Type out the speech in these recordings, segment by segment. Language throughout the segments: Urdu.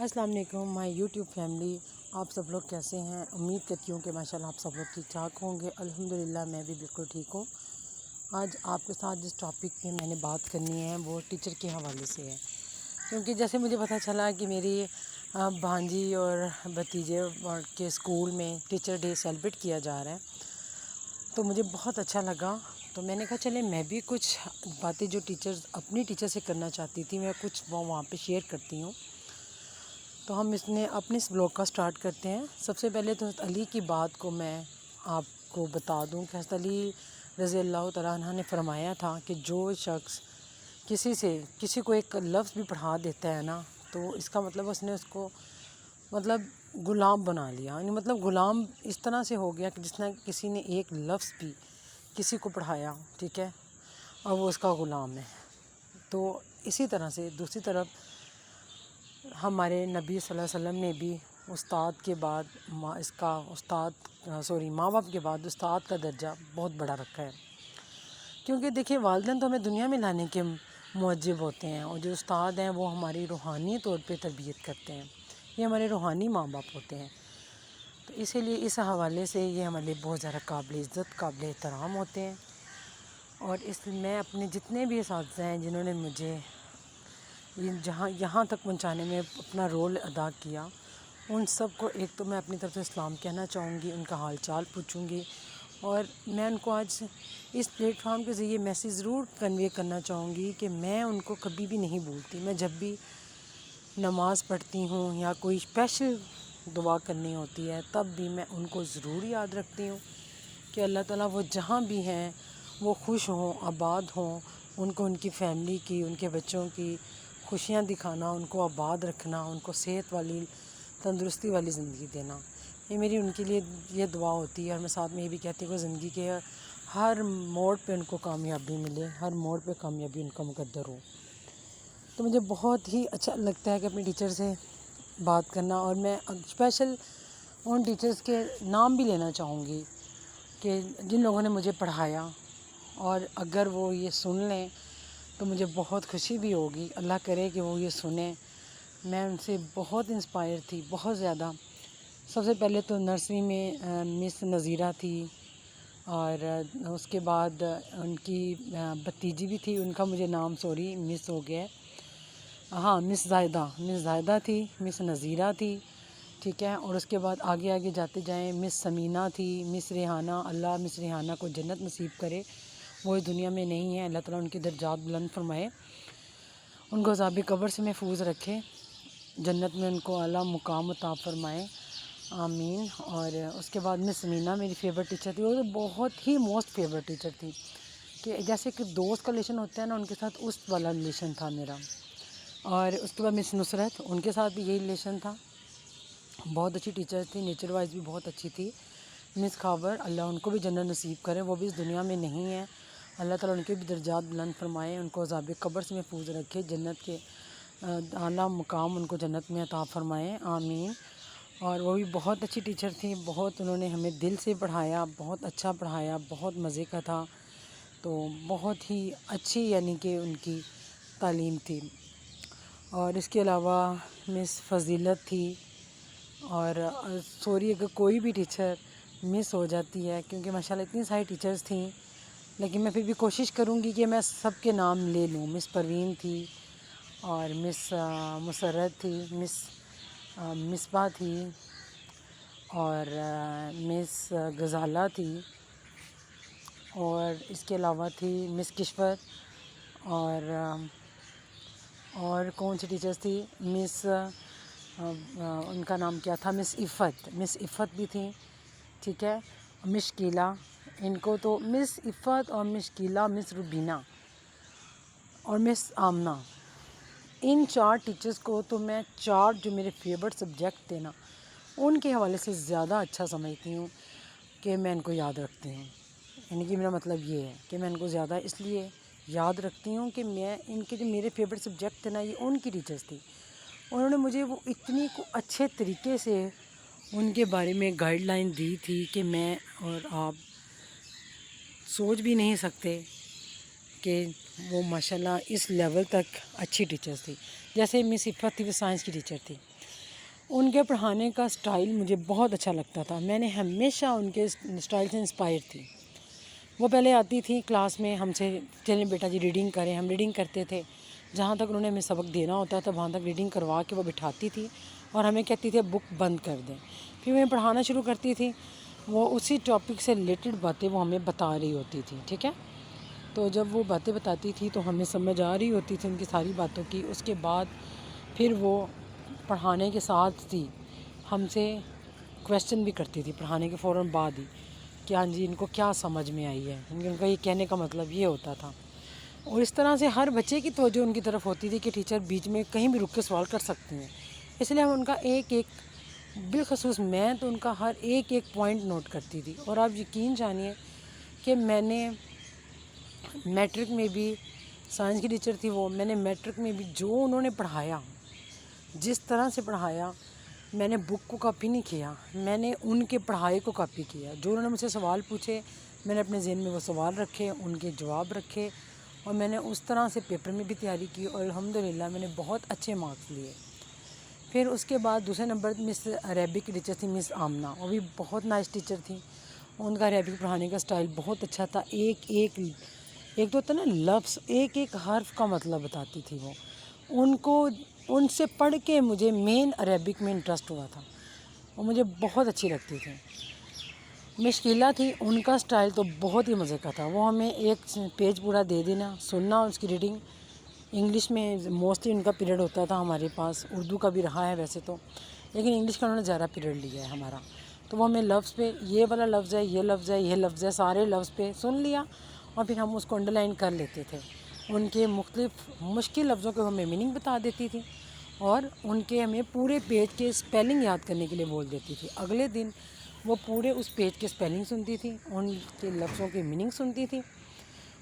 السلام علیکم مائی یوٹیوب فیملی، آپ سب لوگ کیسے ہیں؟ امید کرتی ہوں کہ ماشاءاللہ آپ سب لوگ ٹھیک ٹھاک ہوں گے۔ الحمدللہ میں بھی بالکل ٹھیک ہوں۔ آج آپ کے ساتھ جس ٹاپک پہ میں نے بات کرنی ہے وہ ٹیچر کے حوالے سے ہے، کیونکہ جیسے مجھے پتہ چلا کہ میری بھانجی اور بھتیجے کے اسکول میں ٹیچر ڈے سیلیبریٹ کیا جا رہا ہے، تو مجھے بہت اچھا لگا۔ تو میں نے کہا چلے میں بھی کچھ باتیں جو اپنی ٹیچر سے کرنا چاہتی تھی میں کچھ وہاں پہ شیئر کرتی ہوں۔ تو ہم اپنے اس بلاگ کا سٹارٹ کرتے ہیں۔ سب سے پہلے تو حضرت علی کی بات کو میں آپ کو بتا دوں کہ حضرت علی رضی اللہ تعالیٰ عنہ نے فرمایا تھا کہ جو شخص کسی کو ایک لفظ بھی پڑھا دیتا ہے نا، تو اس کا مطلب اس نے اس کو غلام بنا لیا، یعنی غلام اس طرح سے ہو گیا کہ جس نے کسی نے ایک لفظ بھی کسی کو پڑھایا، ٹھیک ہے، اور وہ اس کا غلام ہے۔ تو اسی طرح سے دوسری طرف ہمارے نبی صلی اللہ علیہ وسلم نے بھی استاد کے بعد ماں باپ کے بعد استاد کا درجہ بہت بڑا رکھا ہے، کیونکہ دیکھیں والدین تو ہمیں دنیا میں لانے کے موجب ہوتے ہیں، اور جو استاد ہیں وہ ہماری روحانی طور پہ تربیت کرتے ہیں، یہ ہمارے روحانی ماں باپ ہوتے ہیں۔ تو اسی لیے اس حوالے سے یہ ہمارے لیے بہت زیادہ قابل عزت قابل احترام ہوتے ہیں۔ اور میں اپنے جتنے بھی اساتذہ ہیں جنہوں نے مجھے یہاں تک پہنچانے میں اپنا رول ادا کیا، ان سب کو ایک تو میں اپنی طرف سے اسلام کہنا چاہوں گی، ان کا حال چال پوچھوں گی، اور میں ان کو آج اس پلیٹ فارم کے ذریعے میسیج ضرور کنوے کرنا چاہوں گی کہ میں ان کو کبھی بھی نہیں بھولتی۔ میں جب بھی نماز پڑھتی ہوں یا کوئی اسپیشل دعا کرنی ہوتی ہے تب بھی میں ان کو ضرور یاد رکھتی ہوں کہ اللہ تعالیٰ وہ جہاں بھی ہیں وہ خوش ہوں، آباد ہوں، ان کو ان کی فیملی کی، ان کے بچوں کی خوشیاں دکھانا، ان کو آباد رکھنا، ان کو صحت والی تندرستی والی زندگی دینا، یہ میری ان کے لیے یہ دعا ہوتی ہے۔ اور میں ساتھ میں یہ بھی کہتی ہوں کہ زندگی کے ہر موڑ پہ ان کو کامیابی ملے، ہر موڑ پہ کامیابی ان کا مقدر ہو۔ تو مجھے بہت ہی اچھا لگتا ہے کہ اپنے ٹیچر سے بات کرنا، اور میں اسپیشل ان ٹیچرز کے نام بھی لینا چاہوں گی کہ جن لوگوں نے مجھے پڑھایا، اور اگر وہ یہ سن لیں تو مجھے بہت خوشی بھی ہوگی، اللہ کرے کہ وہ یہ سنیں۔ میں ان سے بہت انسپائر تھی، بہت زیادہ۔ سب سے پہلے تو نرسری میں مس نظیرہ تھی، اور اس کے بعد ان کی بھتیجی بھی تھی، ان کا مجھے نام مس ہو گیا ہے، ہاں مس زائدہ تھی، مس نظیرہ تھی، ٹھیک ہے۔ اور اس کے بعد آگے آگے جاتے جائیں، مس سمینہ تھی، مس ریحانہ، اللہ مس ریحانہ کو جنت نصیب کرے، وہ اس دنیا میں نہیں ہے، اللہ تعالیٰ ان کی درجات بلند فرمائے، ان کو عذاب قبر سے محفوظ رکھے، جنت میں ان کو اعلیٰ مقام عطا فرمائے، آمین۔ اور اس کے بعد مس سمینہ میری فیورٹ ٹیچر تھی، وہ بہت ہی موسٹ فیورٹ ٹیچر تھی، کہ جیسے کہ دوست کا ریلیشن ہوتا ہے نا، ان کے ساتھ اس والا ریلیشن تھا میرا۔ اور اس کے بعد مس نصرت، ان کے ساتھ بھی یہی ریلیشن تھا، بہت اچھی ٹیچر تھی، نیچر وائز بھی بہت اچھی تھی۔ مس خاور، اللہ ان کو بھی جنت نصیب کرے، وہ بھی اس دنیا میں نہیں ہے، اللہ تعالیٰ ان کے بھی درجات بلند فرمائے، ان کو عذاب قبر سے محفوظ رکھے، جنت کے اعلیٰ مقام ان کو جنت میں عطا فرمائے، آمین۔ اور وہ بھی بہت اچھی ٹیچر تھی، بہت انہوں نے ہمیں دل سے پڑھایا، بہت اچھا پڑھایا، بہت مزے کا تھا، تو بہت ہی اچھی یعنی کہ ان کی تعلیم تھی۔ اور اس کے علاوہ مس فضیلت تھی، اور سوری اگر کوئی بھی ٹیچر مس ہو جاتی ہے، کیونکہ ماشاءاللہ اتنی ساری ٹیچرز تھیں، لیکن میں پھر بھی کوشش کروں گی کہ میں سب کے نام لے لوں۔ مس پروین تھی، اور مس مسرت تھی، مس مصباح تھی، اور مس غزالہ تھی، اور اس کے علاوہ تھی مس کشور، اور کون سی ٹیچرز تھی، مس ان کا نام کیا تھا، مس عفت بھی تھیں، ٹھیک ہے، مس شکیلہ، ان کو تو مس عفت اور مس شکیلہ، مس روبینہ اور مس آمنہ، ان 4 ٹیچرز کو تو میں 4 جو میرے فیورٹ سبجیکٹ تھے نا، ان کے حوالے سے زیادہ اچھا سمجھتی ہوں کہ میں ان کو یاد رکھتی ہوں، یعنی کہ میرا مطلب یہ ہے کہ میں ان کو زیادہ اس لیے یاد رکھتی ہوں کہ میں ان کے جو میرے فیورٹ سبجیکٹ تھے نا، یہ ان کی ٹیچرز تھی، انہوں نے مجھے وہ اتنی اچھے طریقے سے ان کے بارے میں گائیڈ لائن دی تھی کہ میں اور آپ سوچ بھی نہیں سکتے کہ وہ ماشاءاللہ اس لیول تک اچھی ٹیچرز تھی۔ جیسے مس عفت تھی، وہ سائنس کی ٹیچر تھی، ان کے پڑھانے کا سٹائل مجھے بہت اچھا لگتا تھا، میں نے ہمیشہ ان کے سٹائل سے انسپائر تھی۔ وہ پہلے آتی تھی کلاس میں ہم سے، چلیں بیٹا جی ریڈنگ کریں، ہم ریڈنگ کرتے تھے، جہاں تک انہوں نے ہمیں سبق دینا ہوتا تھا وہاں تک ریڈنگ کروا کے وہ بٹھاتی تھی اور ہمیں کہتی تھی بک بند کر دیں، پھر وہ پڑھانا شروع کرتی تھی، وہ اسی ٹاپک سے ریلیٹڈ باتیں وہ ہمیں بتا رہی ہوتی تھی، ٹھیک ہے۔ تو جب وہ باتیں بتاتی تھی تو ہمیں سمجھ آ رہی ہوتی تھی ان کی ساری باتوں کی، اس کے بعد پھر وہ پڑھانے کے ساتھ تھی ہم سے کویسچن بھی کرتی تھی پڑھانے کے فوراً بعد ہی کہ ہاں جی ان کو کیا سمجھ میں آئی ہے، ان کا یہ کہنے کا مطلب یہ ہوتا تھا۔ اور اس طرح سے ہر بچے کی توجہ ان کی طرف ہوتی تھی کہ ٹیچر بیچ میں کہیں بھی رک کے سوال کر سکتی ہیں، اس لیے ہم ان کا ایک ایک، بالخصوص میں تو ان کا ہر ایک ایک پوائنٹ نوٹ کرتی تھی۔ اور آپ یقین جانیے کہ میں نے میٹرک میں بھی، سائنس کی ٹیچر تھی وہ، میں نے میٹرک میں بھی جو انہوں نے پڑھایا، جس طرح سے پڑھایا، میں نے بک کو کاپی نہیں کیا، میں نے ان کے پڑھائی کو کاپی کیا۔ جو انہوں نے مجھ سے سوال پوچھے میں نے اپنے ذہن میں وہ سوال رکھے، ان کے جواب رکھے، اور میں نے اس طرح سے پیپر میں بھی تیاری کی اور الحمدللہ میں نے بہت اچھے مارکس لیے۔ پھر اس کے بعد دوسرے نمبر مس عربک کی ٹیچر تھی مس آمنہ، وہ بھی بہت نائس ٹیچر تھی، ان کا عربک پڑھانے کا سٹائل بہت اچھا تھا، ایک تو ہوتا نا لفظ، ایک ایک حرف کا مطلب بتاتی تھی وہ، ان سے پڑھ کے مجھے مین عربک میں انٹرسٹ ہوا تھا، وہ مجھے بہت اچھی لگتی تھی۔ مشکلہ تھی، ان کا سٹائل تو بہت ہی مزے کا تھا، وہ ہمیں ایک پیج پورا دے دینا، سننا اس کی ریڈنگ، انگلش میں موسٹلی ان کا پیریڈ ہوتا تھا ہمارے پاس، اردو کا بھی رہا ہے ویسے تو، لیکن انگلش کا انہوں نے زیادہ پیریڈ لیا ہے ہمارا، تو وہ ہمیں لفظ پہ یہ والا لفظ ہے، یہ لفظ ہے، یہ لفظ ہے، سارے لفظ پہ سن لیا اور پھر ہم اس کو انڈر لائن کر لیتے تھے۔ ان کے مختلف مشکل لفظوں کو ہمیں میننگ بتا دیتی تھی اور ان کے ہمیں پورے پیج کے اسپیلنگ یاد کرنے کے لیے بول دیتی تھی۔ اگلے دن وہ پورے اس پیج کے اسپیلنگ سنتی تھی، ان کے لفظوں کی میننگ سنتی تھی،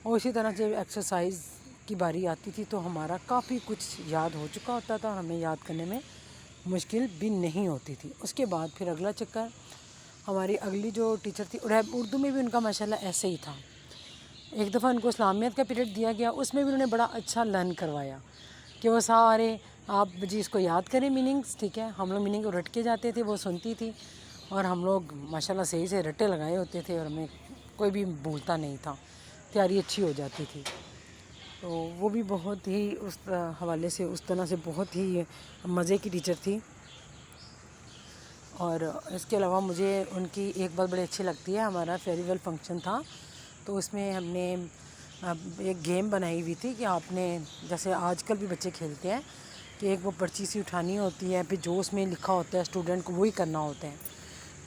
اور اسی طرح جب ایکسرسائز کی باری آتی تھی تو ہمارا کافی کچھ یاد ہو چکا ہوتا تھا، ہمیں یاد کرنے میں مشکل بھی نہیں ہوتی تھی۔ اس کے بعد پھر اگلا چکر ہماری اگلی جو ٹیچر تھی، اردو میں بھی ان کا ماشاءاللہ ایسے ہی تھا۔ ایک دفعہ ان کو اسلامیت کا پیریڈ دیا گیا، اس میں بھی انہوں نے بڑا اچھا لرن کروایا کہ وہ سارے آپ جی اس کو یاد کریں میننگس، ٹھیک ہے، ہم لوگ میننگ کو رٹ کے جاتے تھے، وہ سنتی تھی اور ہم لوگ ماشاءاللہ صحیح سے رٹے لگائے ہوتے تھے اور ہمیں کوئی بھی بھولتا نہیں تھا، تیاری اچھی ہو جاتی تھی۔ تو وہ بھی بہت ہی اس حوالے سے اس طرح سے بہت ہی مزے کی ٹیچر تھی۔ اور اس کے علاوہ مجھے ان کی ایک بات بڑی اچھی لگتی ہے، ہمارا فیئر ویل فنکشن تھا تو اس میں ہم نے ایک گیم بنائی ہوئی تھی کہ آپ نے، جیسے آج کل بھی بچے کھیلتے ہیں کہ ایک وہ پرچی سی اٹھانی ہوتی ہے، پھر جو اس میں لکھا ہوتا ہے اسٹوڈنٹ کو وہی کرنا ہوتا ہے،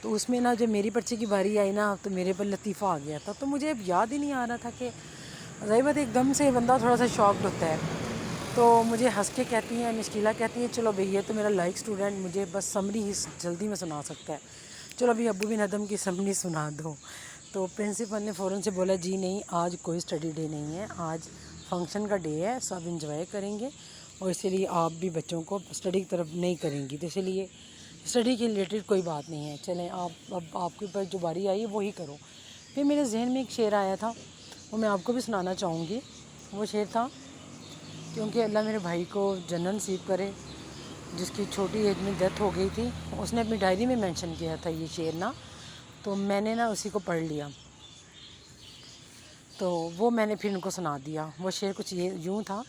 تو اس میں نا جب میری پرچی کی باری آئی نا تو میرے پر لطیفہ آ گیا تھا، تو مجھے اب یاد ہی نہیں آ رہا تھا کہ ظاہر بات ایک دم سے بندہ تھوڑا سا شاکڈ ہوتا ہے، تو مجھے ہنس کے کہتی ہیں، مشکلہ کہتی ہیں چلو بھئی یہ تو میرا لائک اسٹوڈنٹ مجھے بس سمری ہی جلدی میں سنا سکتا ہے، چلو بھئی ابو بن ادم کی سمری سنا دو۔ تو پرنسپل نے فوراً سے بولا جی نہیں، آج کوئی اسٹڈی ڈے نہیں ہے، آج فنکشن کا ڈے ہے، سب انجوائے کریں گے اور اسی لیے آپ بھی بچوں کو اسٹڈی کی طرف نہیں کریں گی، تو اسی لیے اسٹڈی کے ریلیٹڈ کوئی بات نہیں ہے، چلیں آپ اب آپ کے اوپر جو باری آئی ہے وہی کرو۔ پھر میرے ذہن میں ایک شعر آیا تھا، وہ میں آپ کو بھی سنانا چاہوں گی۔ وہ شعر تھا، کیونکہ اللہ میرے بھائی کو جنت نصیب کرے، جس کی چھوٹی ایج میں ڈیتھ ہو گئی تھی، اس نے اپنی ڈائری میں مینشن کیا تھا یہ شعر نا، تو میں نے نا اسی کو پڑھ لیا، تو وہ میں نے پھر ان کو سنا دیا۔ وہ شعر کچھ یوں تھا،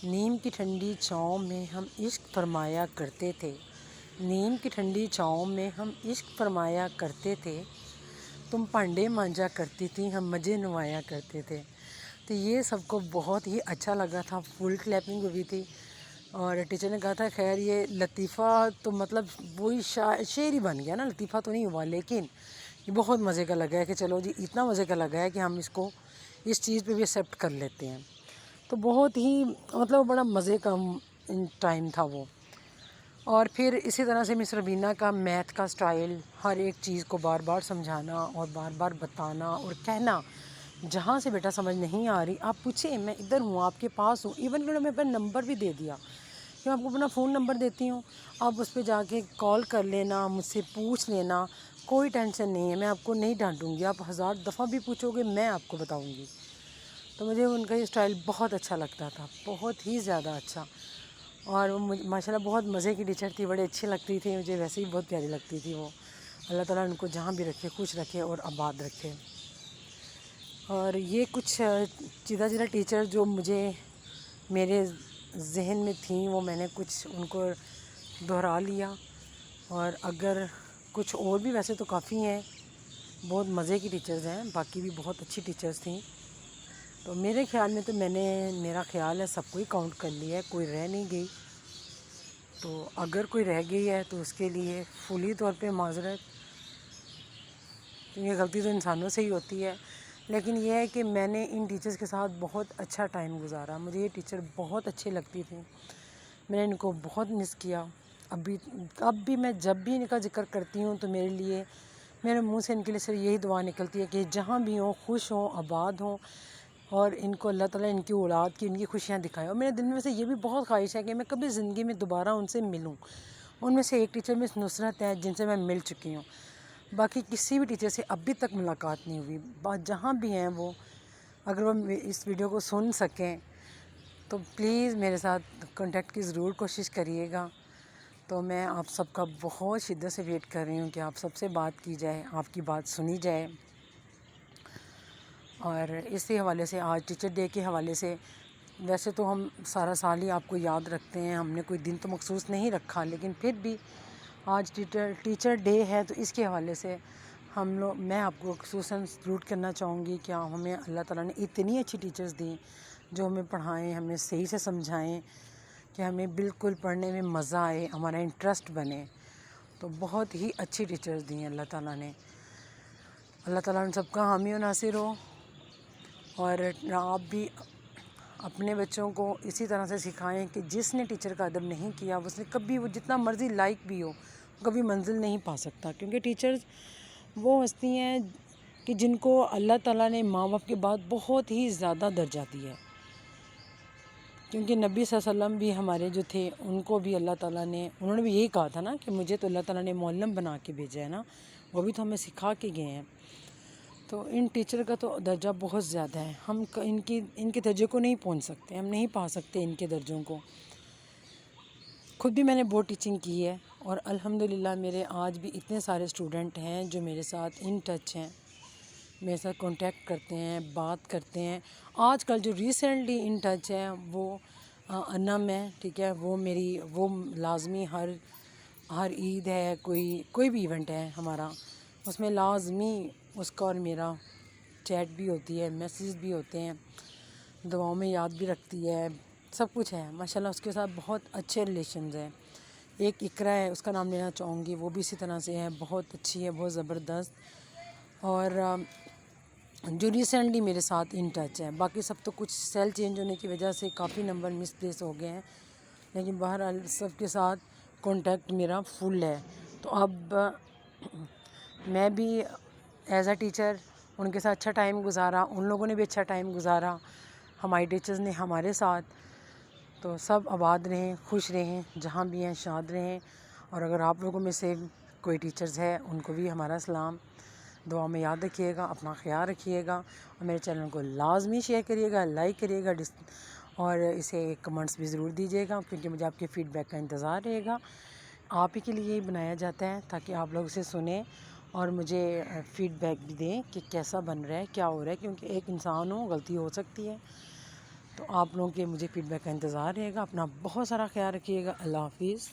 نیم کی ٹھنڈی چھاؤں میں ہم عشق فرمایا کرتے تھے، نیم کی ٹھنڈی چھاؤں میں ہم عشق فرمایا کرتے تھے، تم پانڈے مانجا کرتی تھی ہم مجے نوایا کرتے تھے۔ تو یہ سب کو بہت ہی اچھا لگا تھا، فل کلیپنگ ہوئی تھی، اور ٹیچر نے کہا تھا خیر یہ لطیفہ تو مطلب وہی شعر ہی بن گیا نا، لطیفہ تو نہیں ہوا، لیکن یہ بہت مزے کا لگا ہے کہ چلو جی اتنا مزے کا لگا ہے کہ ہم اس کو اس چیز پہ بھی ایکسیپٹ کر لیتے ہیں، تو بہت ہی مطلب بڑا مزے کا ٹائم تھا وہ۔ اور پھر اسی طرح سے مس ربینہ کا میتھ کا سٹائل، ہر ایک چیز کو بار بار سمجھانا اور بار بار بتانا اور کہنا جہاں سے بیٹا سمجھ نہیں آ رہی آپ پوچھیں، میں ادھر ہوں، آپ کے پاس ہوں، ایون کہ انہوں نے اپنا نمبر بھی دے دیا کہ میں آپ کو اپنا فون نمبر دیتی ہوں، آپ اس پہ جا کے کال کر لینا، مجھ سے پوچھ لینا، کوئی ٹینشن نہیں ہے، میں آپ کو نہیں ڈانٹوں گی، آپ 1000 دفعہ بھی پوچھو گے میں آپ کو بتاؤں گی۔ تو مجھے ان کا یہ سٹائل بہت اچھا لگتا تھا، بہت ہی زیادہ اچھا۔ اور وہ ماشاءاللہ بہت مزے کی ٹیچر تھی، بڑے اچھی لگتی تھی مجھے، ویسے ہی بہت پیاری لگتی تھی وہ۔ اللہ تعالیٰ ان کو جہاں بھی رکھے خوش رکھے اور آباد رکھے۔ اور یہ کچھ چیدہ ٹیچر جو مجھے میرے ذہن میں تھیں، وہ میں نے کچھ ان کو دہرا لیا، اور اگر کچھ اور بھی ویسے تو کافی ہیں، بہت مزے کی ٹیچرز ہیں، باقی بھی بہت اچھی ٹیچرز تھیں۔ تو میرے خیال میں تو میرا خیال ہے سب کو ہی کاؤنٹ کر لیا ہے، کوئی رہ نہیں گئی۔ تو اگر کوئی رہ گئی ہے تو اس کے لیے فلی طور پہ معذرت، کیونکہ غلطی تو انسانوں سے ہی ہوتی ہے۔ لیکن یہ ہے کہ میں نے ان ٹیچرز کے ساتھ بہت اچھا ٹائم گزارا، مجھے یہ ٹیچر بہت اچھی لگتی تھی، میں نے ان کو بہت مس کیا۔ اب بھی میں جب بھی ان کا ذکر کرتی ہوں تو میرے منہ سے ان کے لیے صرف یہی دعا نکلتی ہے کہ جہاں بھی ہوں خوش ہوں، آباد ہوں، اور ان کو اللہ تعالیٰ ان کی اولاد کی ان کی خوشیاں دکھائے۔ اور میرے دل میں سے یہ بھی بہت خواہش ہے کہ میں کبھی زندگی میں دوبارہ ان سے ملوں۔ ان میں سے ایک ٹیچر مس نصرت ہے جن سے میں مل چکی ہوں، باقی کسی بھی ٹیچر سے ابھی تک ملاقات نہیں ہوئی۔ جہاں بھی ہیں وہ، اگر وہ اس ویڈیو کو سن سکیں تو پلیز میرے ساتھ کانٹیکٹ کی ضرور کوشش کریے گا۔ تو میں آپ سب کا بہت شدت سے ویٹ کر رہی ہوں کہ آپ سب سے بات کی جائے، آپ کی بات سنی جائے۔ اور اسی حوالے سے آج ٹیچر ڈے کے حوالے سے، ویسے تو ہم سارا سال ہی آپ کو یاد رکھتے ہیں، ہم نے کوئی دن تو مخصوص نہیں رکھا، لیکن پھر بھی آج ٹیچر ڈے ہے تو اس کے حوالے سے میں آپ کو خصوصاً سلوٹ کرنا چاہوں گی کہ ہمیں اللہ تعالیٰ نے اتنی اچھی ٹیچرز دیں جو ہمیں پڑھائیں، ہمیں صحیح سے سمجھائیں کہ ہمیں بالکل پڑھنے میں مزہ آئے، ہمارا انٹرسٹ بنے۔ تو بہت ہی اچھی ٹیچرز دی ہیں اللہ تعالیٰ نے۔ اللہ تعالیٰ ان سب کا حامی و ناصر ہو، اور آپ بھی اپنے بچوں کو اسی طرح سے سکھائیں کہ جس نے ٹیچر کا ادب نہیں کیا اس نے کبھی، وہ جتنا مرضی لائق بھی ہو، کبھی منزل نہیں پا سکتا، کیونکہ ٹیچرز وہ ہستی ہیں کہ جن کو اللہ تعالیٰ نے ماں باپ کے بعد بہت ہی زیادہ درجہ دیا ہے۔ کیونکہ نبی صلی اللہ علیہ وسلم بھی ہمارے جو تھے، ان کو بھی اللہ تعالیٰ نے، انہوں نے بھی یہی کہا تھا نا کہ مجھے تو اللہ تعالیٰ نے معلم بنا کے بھیجا ہے نا، وہ بھی تو ہمیں سکھا کے گئے ہیں۔ تو ان ٹیچر کا تو درجہ بہت زیادہ ہے، ہم ان کے درجے کو نہیں پہنچ سکتے، ہم نہیں پا سکتے ان کے درجوں کو۔ خود بھی میں نے بہت ٹیچنگ کی ہے، اور الحمدللہ میرے آج بھی اتنے سارے اسٹوڈنٹ ہیں جو میرے ساتھ ان ٹچ ہیں، میرے ساتھ کانٹیکٹ کرتے ہیں، بات کرتے ہیں۔ آج کل جو ریسنٹلی ان ٹچ ہے وہ انم ہے، ٹھیک ہے، وہ لازمی ہر عید ہے، کوئی بھی ایونٹ ہے ہمارا، اس میں لازمی اس کا اور میرا چیٹ بھی ہوتی ہے، میسیج بھی ہوتے ہیں، دعاؤں میں یاد بھی رکھتی ہے، سب کچھ ہے ماشاءاللہ، اس کے ساتھ بہت اچھے ریلیشنز ہیں۔ ایک اقرا ہے، اس کا نام لینا چاہوں گی، وہ بھی اسی طرح سے ہے، بہت اچھی ہے، بہت زبردست، اور جو ریسنٹلی میرے ساتھ ان ٹچ ہے۔ باقی سب تو کچھ سیل چینج ہونے کی وجہ سے کافی نمبر مس پلیس ہو گئے ہیں، لیکن بہرحال سب کے ساتھ کانٹیکٹ میرا فل ہے۔ تو اب میں بھی ایز اے ٹیچر ان کے ساتھ اچھا ٹائم گزارا، ان لوگوں نے بھی اچھا ٹائم گزارا، ہماری ٹیچرز نے ہمارے ساتھ۔ تو سب آباد رہیں، خوش رہیں، جہاں بھی ہیں شاد رہیں۔ اور اگر آپ لوگوں میں سے کوئی ٹیچرز ہے ان کو بھی ہمارا سلام، دعا میں یاد رکھیے گا، اپنا خیال رکھیے گا، اور میرے چینل کو لازمی شیئر کریے گا، لائک کریے گا، اور اسے کمنٹس بھی ضرور دیجیے گا، کیونکہ مجھے آپ کے فیڈ بیک کا انتظار رہے گا۔ آپ ہی کے لیے ہی بنایا جاتا ہے تاکہ آپ لوگ اسے سنیں اور مجھے فیڈ بیک بھی دیں کہ کیسا بن رہا ہے، کیا ہو رہا ہے، کیونکہ ایک انسان ہوں، غلطی ہو سکتی ہے۔ تو آپ لوگوں کے مجھے فیڈ بیک کا انتظار رہے گا۔ اپنا بہت سارا خیال رکھیے گا۔ اللہ حافظ۔